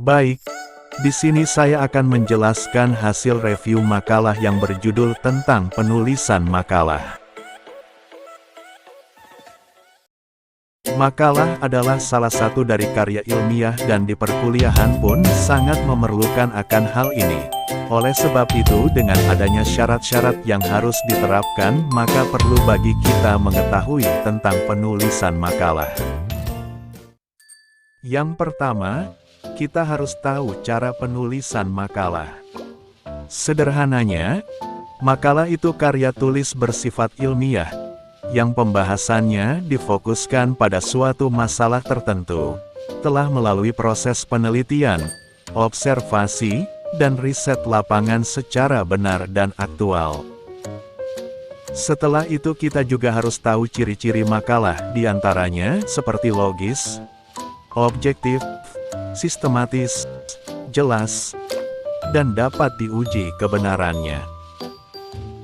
Baik, di sini saya akan menjelaskan hasil review makalah yang berjudul tentang penulisan makalah. Makalah adalah salah satu dari karya ilmiah dan di perkuliahan pun sangat memerlukan akan hal ini. Oleh sebab itu, dengan adanya syarat-syarat yang harus diterapkan, maka perlu bagi kita mengetahui tentang penulisan makalah. Yang pertama, kita harus tahu cara penulisan makalah. Sederhananya, makalah itu karya tulis bersifat ilmiah, yang pembahasannya difokuskan pada suatu masalah tertentu, telah melalui proses penelitian, observasi, dan riset lapangan secara benar dan aktual. Setelah itu kita juga harus tahu ciri-ciri makalah, diantaranya seperti logis, objektif, sistematis, jelas, dan dapat diuji kebenarannya.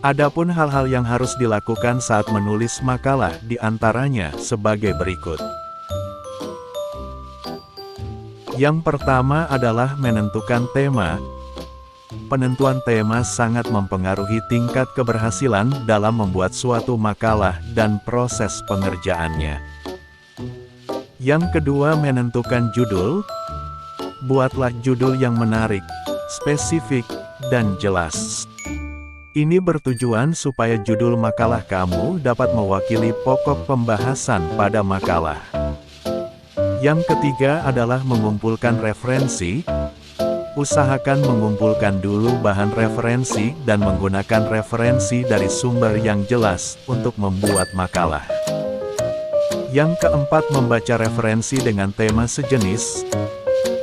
Adapun hal-hal yang harus dilakukan saat menulis makalah diantaranya sebagai berikut. Yang pertama adalah menentukan tema. Penentuan tema sangat mempengaruhi tingkat keberhasilan dalam membuat suatu makalah dan proses pengerjaannya. Yang kedua, menentukan judul. Buatlah judul yang menarik, spesifik, dan jelas. Ini bertujuan supaya judul makalah kamu dapat mewakili pokok pembahasan pada makalah. Yang ketiga adalah mengumpulkan referensi. Usahakan mengumpulkan dulu bahan referensi dan menggunakan referensi dari sumber yang jelas untuk membuat makalah. Yang keempat, membaca referensi dengan tema sejenis.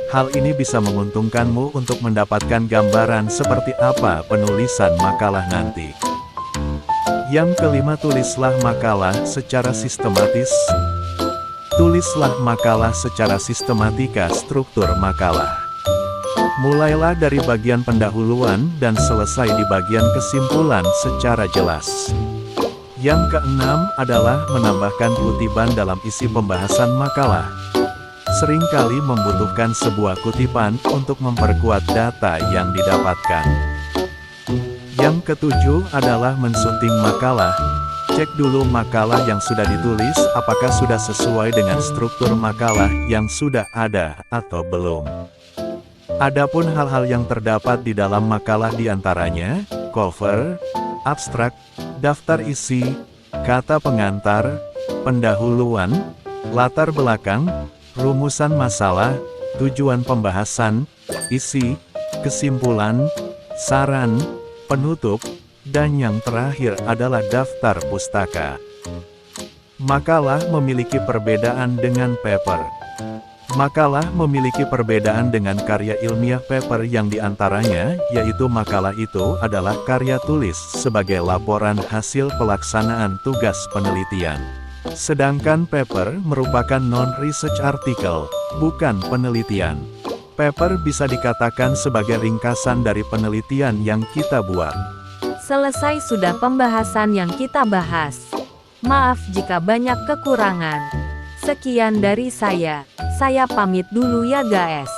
Hal ini bisa menguntungkanmu untuk mendapatkan gambaran seperti apa penulisan makalah nanti. Yang kelima, tulislah makalah secara sistematis. Tulislah makalah secara sistematika struktur makalah. Mulailah dari bagian pendahuluan dan selesai di bagian kesimpulan secara jelas. Yang keenam adalah menambahkan kutipan dalam isi pembahasan makalah. Seringkali membutuhkan sebuah kutipan untuk memperkuat data yang didapatkan. Yang ketujuh adalah mensunting makalah. Cek dulu makalah yang sudah ditulis apakah sudah sesuai dengan struktur makalah yang sudah ada atau belum. Adapun hal-hal yang terdapat di dalam makalah diantaranya, cover, abstrak, daftar isi, kata pengantar, pendahuluan, latar belakang, rumusan masalah, tujuan pembahasan, isi, kesimpulan, saran, penutup, dan yang terakhir adalah daftar pustaka. Makalah memiliki perbedaan dengan paper. Makalah memiliki perbedaan dengan karya ilmiah paper yang diantaranya, yaitu makalah itu adalah karya tulis sebagai laporan hasil pelaksanaan tugas penelitian. Sedangkan paper merupakan non-research article, bukan penelitian. Paper bisa dikatakan sebagai ringkasan dari penelitian yang kita buat. Selesai sudah pembahasan yang kita bahas. Maaf jika banyak kekurangan. Sekian dari saya pamit dulu ya guys.